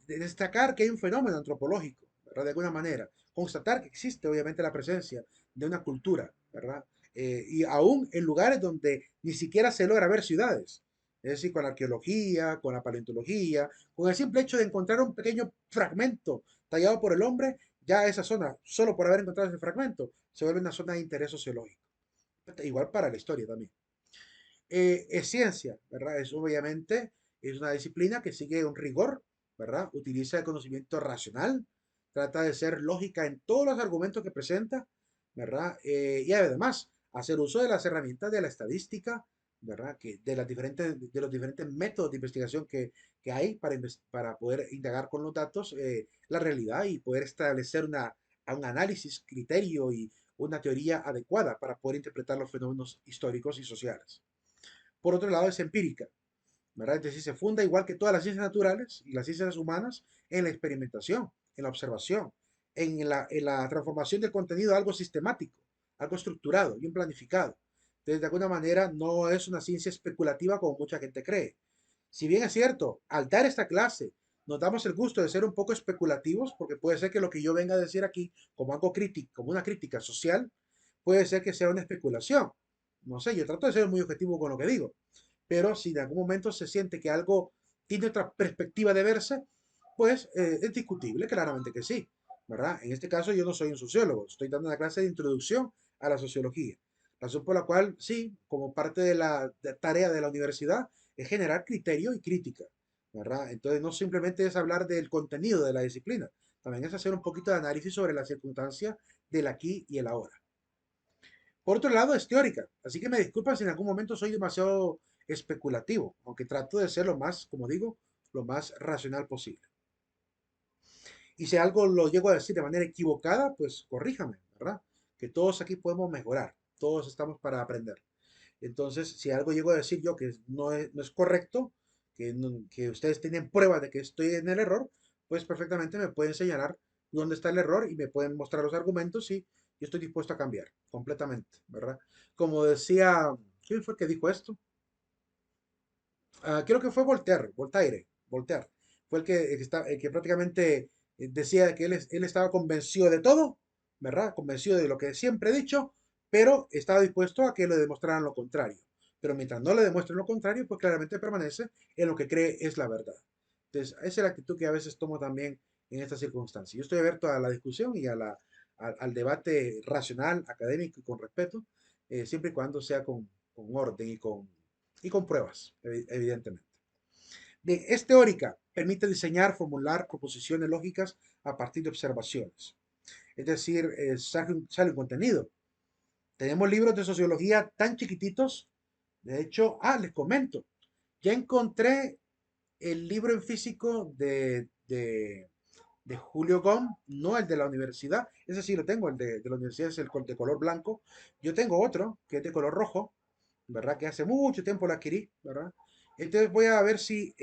destacar que hay un fenómeno antropológico, ¿verdad? De alguna manera, constatar que existe obviamente la presencia de una cultura, ¿verdad? Y aún en lugares donde ni siquiera se logra ver ciudades, es decir, con la arqueología, con la paleontología, con el simple hecho de encontrar un pequeño fragmento tallado por el hombre, ya esa zona, solo por haber encontrado ese fragmento, se vuelve una zona de interés sociológico. Igual para la historia también. Es ciencia, ¿verdad? Es obviamente, es una disciplina que sigue un rigor, ¿verdad? Utiliza el conocimiento racional, trata de ser lógica en todos los argumentos que presenta, ¿verdad? Y además, hacer uso de las herramientas de la estadística, ¿verdad? De los diferentes métodos de investigación que hay para poder indagar con los datos la realidad y poder establecer un análisis, criterio y una teoría adecuada para poder interpretar los fenómenos históricos y sociales. Por otro lado, es empírica, ¿verdad? Es decir, se funda igual que todas las ciencias naturales y las ciencias humanas en la experimentación, en la observación, en la transformación del contenido a algo sistemático, algo estructurado, bien planificado. Entonces, de alguna manera, no es una ciencia especulativa como mucha gente cree. Si bien es cierto, al dar esta clase, nos damos el gusto de ser un poco especulativos, porque puede ser que lo que yo venga a decir aquí, como algo crítico, como una crítica social, puede ser que sea una especulación. No sé, yo trato de ser muy objetivo con lo que digo, pero si en algún momento se siente que algo tiene otra perspectiva de verse, pues es discutible, claramente que sí, ¿verdad? En este caso yo no soy un sociólogo, estoy dando una clase de introducción a la sociología, razón por la cual sí, como parte de la tarea de la universidad, es generar criterio y crítica, ¿verdad? Entonces no simplemente es hablar del contenido de la disciplina, también es hacer un poquito de análisis sobre la circunstancia del aquí y el ahora. Por otro lado, es teórica, así que me disculpan si en algún momento soy demasiado especulativo, aunque trato de ser lo más, como digo, lo más racional posible. Y si algo lo llego a decir de manera equivocada, pues corríjame, ¿verdad? Que todos aquí podemos mejorar, todos estamos para aprender. Entonces, si algo llego a decir yo que no es correcto, que ustedes tienen pruebas de que estoy en el error, pues perfectamente me pueden señalar dónde está el error y me pueden mostrar los argumentos y yo estoy dispuesto a cambiar completamente, ¿verdad? Como decía, ¿quién fue el que dijo esto? Creo que fue Voltaire. Fue el que prácticamente decía que él estaba convencido de todo, ¿verdad? Convencido de lo que siempre he dicho, pero estaba dispuesto a que le demostraran lo contrario. Pero mientras no le demuestren lo contrario, pues claramente permanece en lo que cree es la verdad. Entonces, esa es la actitud que a veces tomo también en estas circunstancias. Yo estoy abierto a la discusión y al debate racional, académico y con respeto, siempre y cuando sea con orden y con pruebas, evidentemente. Bien, es teórica, permite diseñar, formular proposiciones lógicas a partir de observaciones. Es decir, sale un contenido. Tenemos libros de sociología tan chiquititos. De hecho, les comento, ya encontré el libro en físico de Julio Gómez, no el de la universidad, ese sí lo tengo, el de la universidad es el de color blanco. Yo tengo otro que es de color rojo, ¿verdad? Que hace mucho tiempo lo adquirí, ¿verdad? Entonces voy a ver si,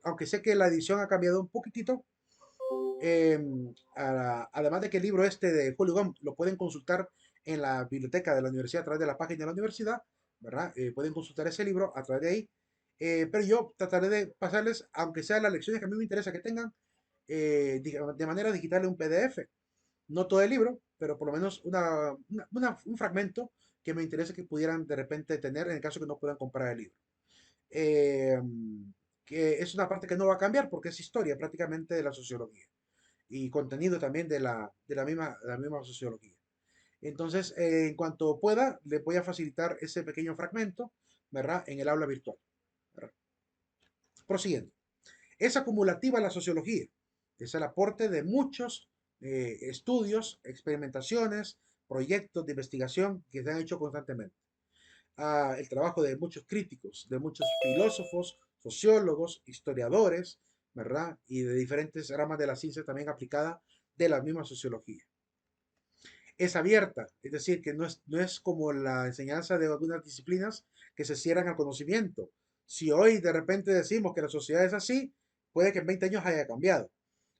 aunque sé que la edición ha cambiado un poquitito, eh, además de que el libro este de Julio Gómez lo pueden consultar en la biblioteca de la universidad a través de la página de la universidad, ¿verdad? Pueden consultar ese libro a través de ahí. Pero yo trataré de pasarles, aunque sea las lecciones que a mí me interesa que tengan, de manera digital en un PDF. No todo el libro, pero por lo menos un fragmento que me interese que pudieran de repente tener en el caso que no puedan comprar el libro. Eh, que es una parte que no va a cambiar porque es historia prácticamente de la sociología y contenido también de la misma sociología. Entonces, en cuanto pueda, le voy a facilitar ese pequeño fragmento, ¿verdad? En el aula virtual, ¿verdad? Prosiguiendo. Es acumulativa la sociología. Es el aporte de muchos estudios, experimentaciones, proyectos de investigación que se han hecho constantemente. El trabajo de muchos críticos, de muchos filósofos, sociólogos, historiadores, ¿verdad? Y de diferentes ramas de la ciencia también aplicada de la misma sociología. Es abierta, es decir, que no es como la enseñanza de algunas disciplinas que se cierran al conocimiento. Si hoy de repente decimos que la sociedad es así, puede que en 20 años haya cambiado.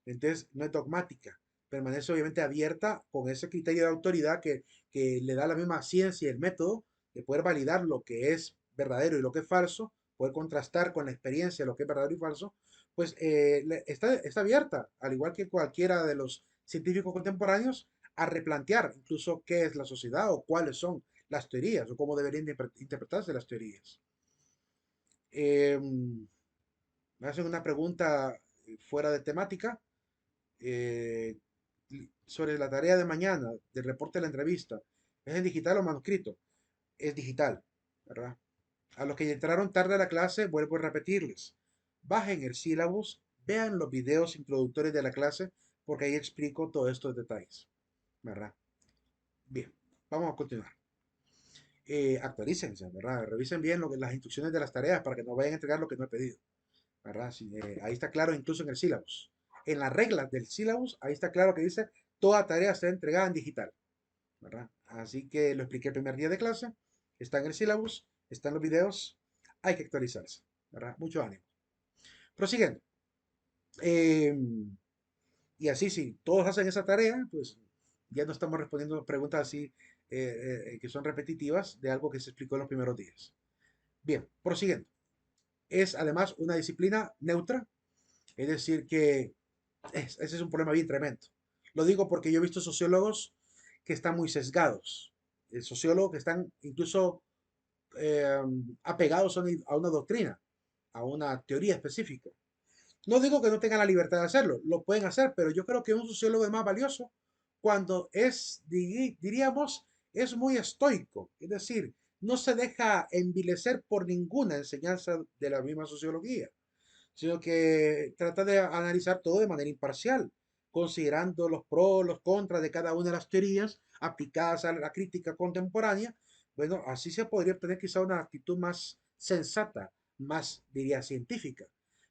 Entonces, no es dogmática, permanece obviamente abierta con ese criterio de autoridad que le da la misma ciencia y el método de poder validar lo que es verdadero y lo que es falso, poder contrastar con la experiencia lo que es verdadero y falso, pues está abierta, al igual que cualquiera de los científicos contemporáneos, a replantear incluso qué es la sociedad o cuáles son las teorías o cómo deberían interpretarse las teorías. Me hacen una pregunta fuera de temática eh, sobre la tarea de mañana, del reporte de la entrevista. ¿Es en digital o manuscrito? Es digital, ¿verdad? A los que entraron tarde a la clase, vuelvo a repetirles. Bajen el sílabus, vean los videos introductorios de la clase, porque ahí explico todos estos detalles, ¿verdad? Bien, vamos a continuar. Actualícense, ¿verdad? Revisen bien las instrucciones de las tareas para que no vayan a entregar lo que no he pedido, ¿verdad? Ahí está claro incluso en el sílabus. En las reglas del sílabus, ahí está claro que dice toda tarea será entregada en digital, ¿verdad? Así que lo expliqué el primer día de clase, está en el sílabus, está en los videos, hay que actualizarse, ¿verdad? Mucho ánimo. Prosiguiendo. Eh, y así, si todos hacen esa tarea, pues ya no estamos respondiendo preguntas así que son repetitivas de algo que se explicó en los primeros días. Bien, prosiguiendo. Es además una disciplina neutra, es decir, que ese es un problema bien tremendo. Lo digo porque yo he visto sociólogos que están muy sesgados, sociólogos que están incluso eh, apegados a una doctrina, a una teoría específica. No digo que no tengan la libertad de hacerlo, lo pueden hacer, pero yo creo que un sociólogo es más valioso cuando diríamos, es muy estoico, es decir, no se deja envilecer por ninguna enseñanza de la misma sociología, sino que trata de analizar todo de manera imparcial, considerando los pros, los contras de cada una de las teorías aplicadas a la crítica contemporánea. Bueno, así se podría obtener quizá una actitud más sensata, más, diría, científica.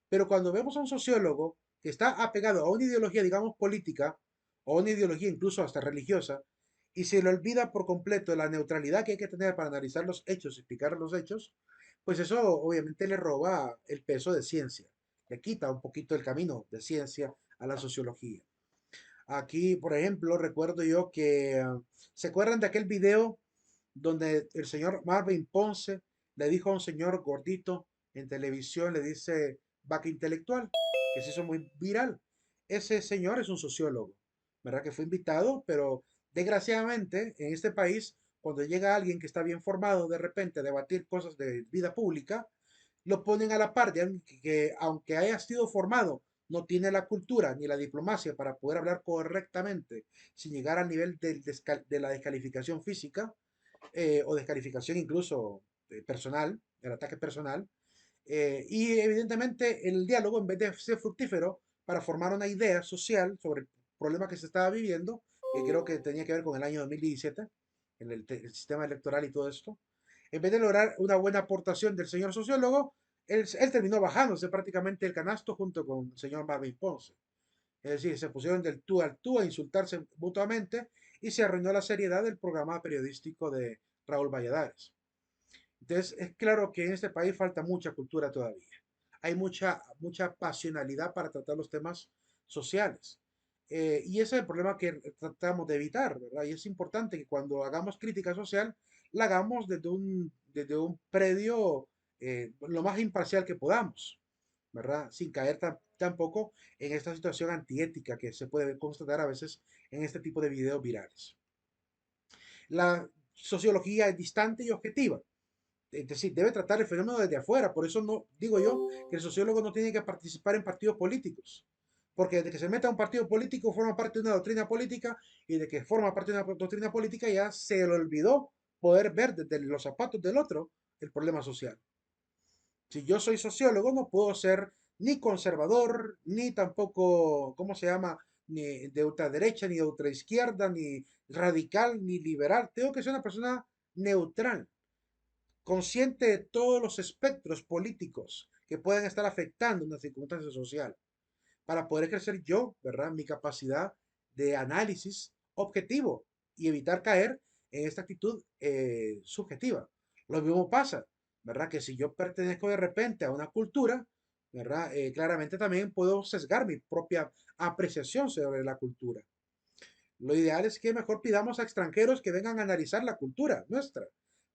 Pero cuando vemos a un sociólogo que está apegado a una ideología, digamos, política, o una ideología incluso hasta religiosa, y se le olvida por completo la neutralidad que hay que tener para analizar los hechos, explicar los hechos, pues eso obviamente le roba el peso de ciencia, le quita un poquito el camino de ciencia a la sociología. Aquí, por ejemplo, recuerdo yo que, ¿se acuerdan de aquel video donde el señor Marvin Ponce le dijo a un señor gordito en televisión, le dice vaca intelectual, que se hizo muy viral? Ese señor es un sociólogo, ¿verdad? Que fue invitado, pero desgraciadamente en este país, cuando llega alguien que está bien formado de repente a debatir cosas de vida pública, lo ponen a la par de alguien que aunque haya sido formado, no tiene la cultura ni la diplomacia para poder hablar correctamente sin llegar al nivel de la descalificación física o descalificación incluso personal, el ataque personal. Y evidentemente el diálogo, en vez de ser fructífero para formar una idea social sobre el problema que se estaba viviendo, que creo que tenía que ver con el año 2017, en el sistema electoral y todo esto, en vez de lograr una buena aportación del señor sociólogo, Él terminó bajándose prácticamente el canasto junto con el señor Marvin Ponce. Es decir, se pusieron del tú al tú a insultarse mutuamente y se arruinó la seriedad del programa periodístico de Raúl Valladares. Entonces, es claro que en este país falta mucha cultura todavía. Hay mucha pasionalidad para tratar los temas sociales. Y ese es el problema que tratamos de evitar, ¿verdad? Y es importante que cuando hagamos crítica social, la hagamos desde un predio lo más imparcial que podamos, ¿verdad? Sin caer tampoco en esta situación antiética que se puede constatar a veces en este tipo de videos virales. La sociología es distante y objetiva, es decir, debe tratar el fenómeno desde afuera. Por eso no digo yo que el sociólogo no tiene que participar en partidos políticos. Porque desde que se meta a un partido político forma parte de una doctrina política y de que forma parte de una doctrina política ya se le olvidó poder ver desde los zapatos del otro el problema social. Si yo soy sociólogo no puedo ser ni conservador, ni tampoco, ¿cómo se llama? Ni de ultraderecha, ni de ultraizquierda, ni radical, ni liberal. Tengo que ser una persona neutral, consciente de todos los espectros políticos que pueden estar afectando una circunstancia social, para poder ejercer yo, ¿verdad? Mi capacidad de análisis objetivo y evitar caer en esta actitud subjetiva. Lo mismo pasa, ¿verdad? Que si yo pertenezco de repente a una cultura, ¿verdad? Claramente también puedo sesgar mi propia apreciación sobre la cultura. Lo ideal es que mejor pidamos a extranjeros que vengan a analizar la cultura nuestra,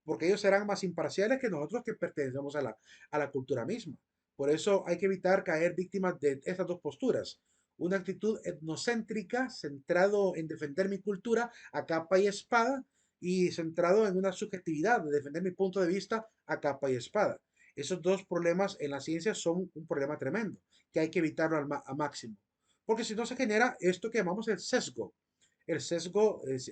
porque ellos serán más imparciales que nosotros que pertenecemos a la cultura misma. Por eso hay que evitar caer víctimas de estas dos posturas. Una actitud etnocéntrica, centrado en defender mi cultura a capa y espada, y centrado en una subjetividad de defender mi punto de vista a capa y espada. Esos dos problemas en la ciencia son un problema tremendo, que hay que evitarlo a máximo. Porque si no se genera esto que llamamos el sesgo es,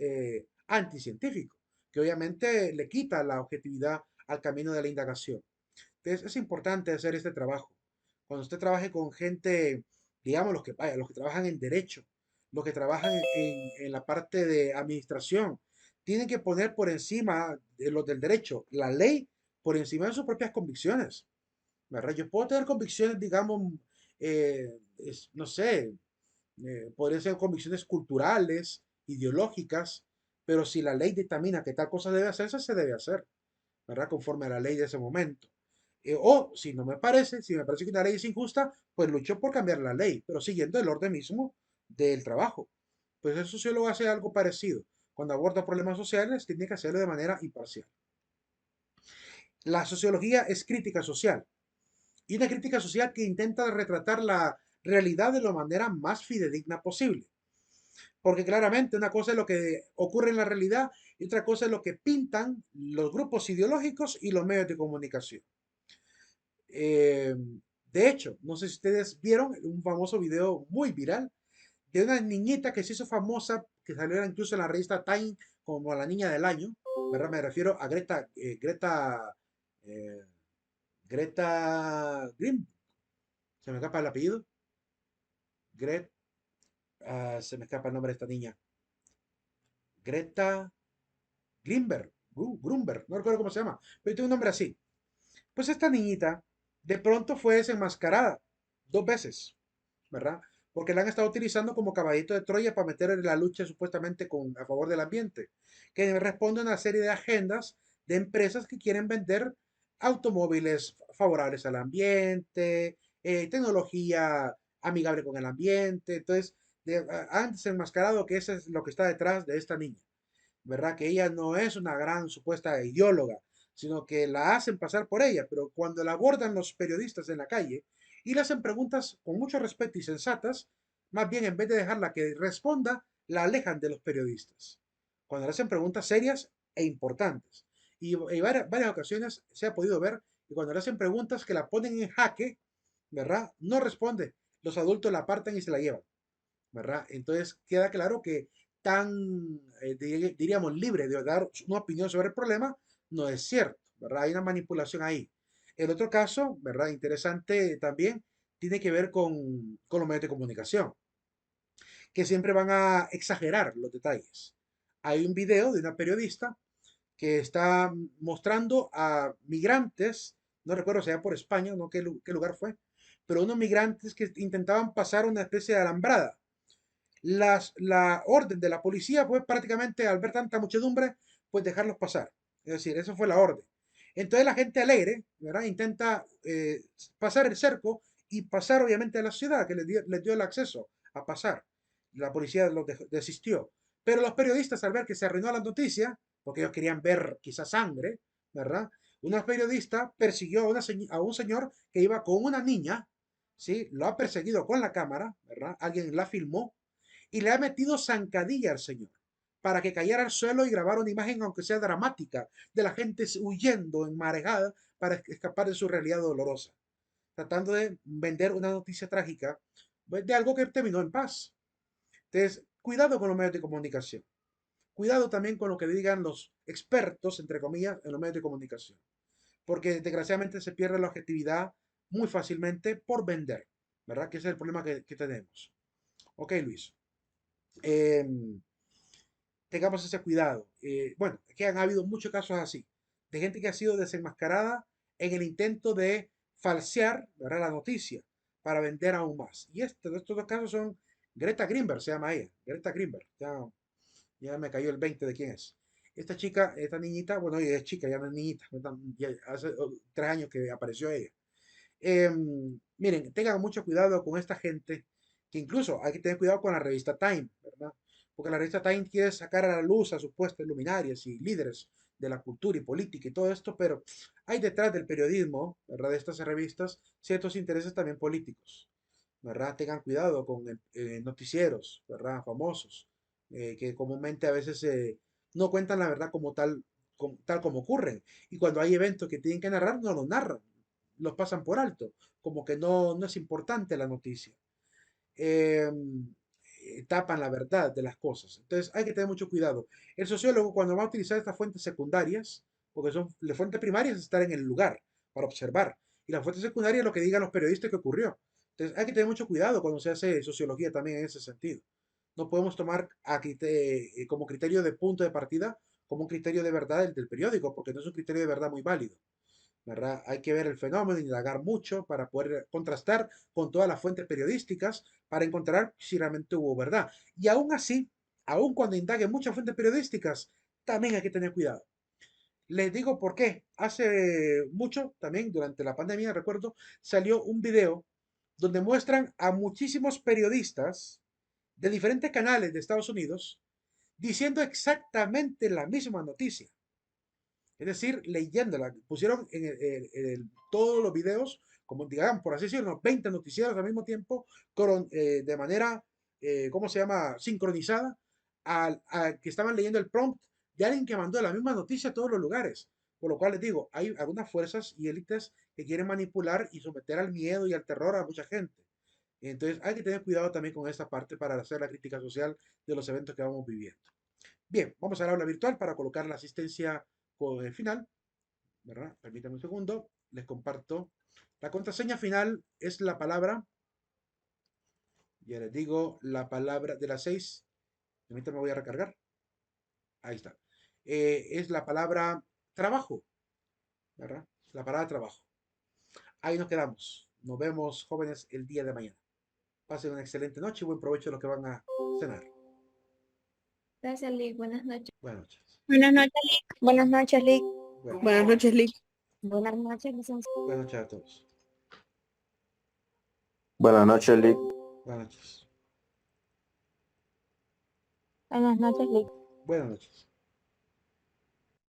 anticientífico, que obviamente le quita la objetividad al camino de la indagación. Entonces es importante hacer este trabajo. Cuando usted trabaje con gente, digamos, los que trabajan en derecho, los que trabajan en la parte de administración, tienen que poner por encima de los del derecho la ley por encima de sus propias convicciones, ¿verdad? Yo puedo tener convicciones, digamos, no sé, podrían ser convicciones culturales, ideológicas, pero si la ley dictamina que tal cosa debe hacerse, se debe hacer, ¿verdad? Conforme a la ley de ese momento. O si no me parece, si me parece que una ley es injusta, pues lucho por cambiar la ley, pero siguiendo el orden mismo del trabajo. Pues el sociólogo hace algo parecido. Cuando aborda problemas sociales, tiene que hacerlo de manera imparcial. La sociología es crítica social y una crítica social que intenta retratar la realidad de la manera más fidedigna posible. Porque claramente una cosa es lo que ocurre en la realidad y otra cosa es lo que pintan los grupos ideológicos y los medios de comunicación. Eh, de hecho, no sé si ustedes vieron un famoso video muy viral de una niñita que se hizo famosa, que salió incluso en la revista Time como la niña del año, ¿verdad? Me refiero a eh, Greta Green, se me escapa el apellido, Gret, se me escapa el nombre de esta niña, Greta Greenberg, Grunberg, no recuerdo cómo se llama, pero tiene un nombre así. Pues esta niñita de pronto fue desenmascarada 2 veces, ¿verdad? Porque la han estado utilizando como caballito de Troya para meter en la lucha supuestamente a favor del ambiente, que responde a una serie de agendas de empresas que quieren vender automóviles favorables al ambiente, tecnología amigable con el ambiente. Entonces, han desenmascarado que eso es lo que está detrás de esta niña, ¿verdad? Que ella no es una gran supuesta ideóloga, sino que la hacen pasar por ella, pero cuando la abordan los periodistas en la calle y le hacen preguntas con mucho respeto y sensatas, más bien en vez de dejarla que responda, la alejan de los periodistas. Cuando le hacen preguntas serias e importantes. Y varias ocasiones se ha podido ver que cuando le hacen preguntas que la ponen en jaque, ¿verdad? No responde. Los adultos la apartan y se la llevan, ¿verdad? Entonces queda claro que tan, diríamos, libre de dar una opinión sobre el problema no es cierto, ¿verdad? Hay una manipulación ahí. El otro caso, ¿verdad? Interesante también, tiene que ver con los medios de comunicación, que siempre van a exagerar los detalles. Hay un video de una periodista que está mostrando a migrantes no recuerdo si era por España, no qué lugar fue, pero unos migrantes que intentaban pasar una especie de alambrada. La orden de la policía fue prácticamente, al ver tanta muchedumbre, pues dejarlos pasar. Es decir, eso fue la orden. Entonces la gente alegre, ¿verdad? Intenta pasar el cerco y pasar obviamente a la ciudad, que les dio el acceso a pasar. La policía desistió. Pero los periodistas, al ver que se arruinó la noticia, porque ellos querían ver quizás sangre, ¿verdad? Una periodista persiguió a un señor que iba con una niña, ¿sí? Lo ha perseguido con la cámara, ¿verdad? Alguien la filmó y le ha metido zancadilla al señor para que cayera al suelo y grabara una imagen, aunque sea dramática, de la gente huyendo enmarejada para escapar de su realidad dolorosa, tratando de vender una noticia trágica pues, de algo que terminó en paz. Entonces, cuidado con los medios de comunicación. Cuidado también con lo que digan los expertos, entre comillas, en los medios de comunicación. Porque desgraciadamente se pierde la objetividad muy fácilmente por vender, ¿verdad? Que ese es el problema que tenemos. Ok, Luis. Em, tengamos ese cuidado. Bueno, que han habido muchos casos así, de gente que ha sido desenmascarada en el intento de falsear, ¿verdad?, la noticia para vender aún más. Y estos dos casos son Greta Greenberg, se llama ella, Greta Greenberg. Ya me cayó el 20 de quién es. Esta chica, esta niñita, bueno, ella es chica, ya no es niñita, ya hace 3 años que apareció ella. Miren, tengan mucho cuidado con esta gente, que incluso hay que tener cuidado con la revista Time, ¿verdad? Porque la revista Time quiere sacar a la luz a supuestas luminarias y líderes de la cultura y política y todo esto, pero hay detrás del periodismo, ¿verdad? De estas revistas, ciertos intereses también políticos, ¿verdad? Tengan cuidado con noticieros, ¿verdad? Famosos, que comúnmente a veces no cuentan la verdad como tal, tal como ocurren. Y cuando hay eventos que tienen que narrar, no los narran, los pasan por alto, como que no es importante la noticia. Eh, tapan la verdad de las cosas. Entonces hay que tener mucho cuidado. El sociólogo cuando va a utilizar estas fuentes secundarias, porque son las fuentes primarias, estar en el lugar para observar. Y las fuentes secundarias lo que digan los periodistas que ocurrió. Entonces hay que tener mucho cuidado cuando se hace sociología también en ese sentido. No podemos tomar como criterio de punto de partida como un criterio de verdad el del periódico, porque no es un criterio de verdad muy válido. ¿Verdad? Hay que ver el fenómeno, indagar mucho para poder contrastar con todas las fuentes periodísticas para encontrar si realmente hubo verdad. Y aún así, aún cuando indaguen muchas fuentes periodísticas, también hay que tener cuidado. Les digo por qué. Hace mucho, también durante la pandemia, recuerdo, salió un video donde muestran a muchísimos periodistas de diferentes canales de Estados Unidos diciendo exactamente la misma noticia. Es decir, leyéndola. Pusieron todos los videos, como digamos, por así decirlo, 20 noticieros al mismo tiempo, de manera, ¿cómo se llama?, sincronizada, que estaban leyendo el prompt de alguien que mandó la misma noticia a todos los lugares. Por lo cual les digo, hay algunas fuerzas y élites que quieren manipular y someter al miedo y al terror a mucha gente. Entonces hay que tener cuidado también con esta parte para hacer la crítica social de los eventos que vamos viviendo. Bien, vamos al aula virtual para colocar la asistencia final, ¿verdad? Permítanme un segundo, les comparto. La contraseña final es la palabra, ya les digo, la palabra de las 6. Permítanme, voy a recargar. Ahí está. Es la palabra trabajo, ¿verdad? La palabra trabajo. Ahí nos quedamos. Nos vemos, jóvenes, el día de mañana. Pasen una excelente noche y buen provecho a los que van a cenar. Gracias, Lick. Buenas noches. Buenas noches. Buenas noches, Lick. Buenas noches, Lick. Buenas noches, Lick. Buenas noches, licenciado. Buenas noches a todos. Buenas noches, Lick. Buenas noches. Buenas noches, Lick. Buenas noches.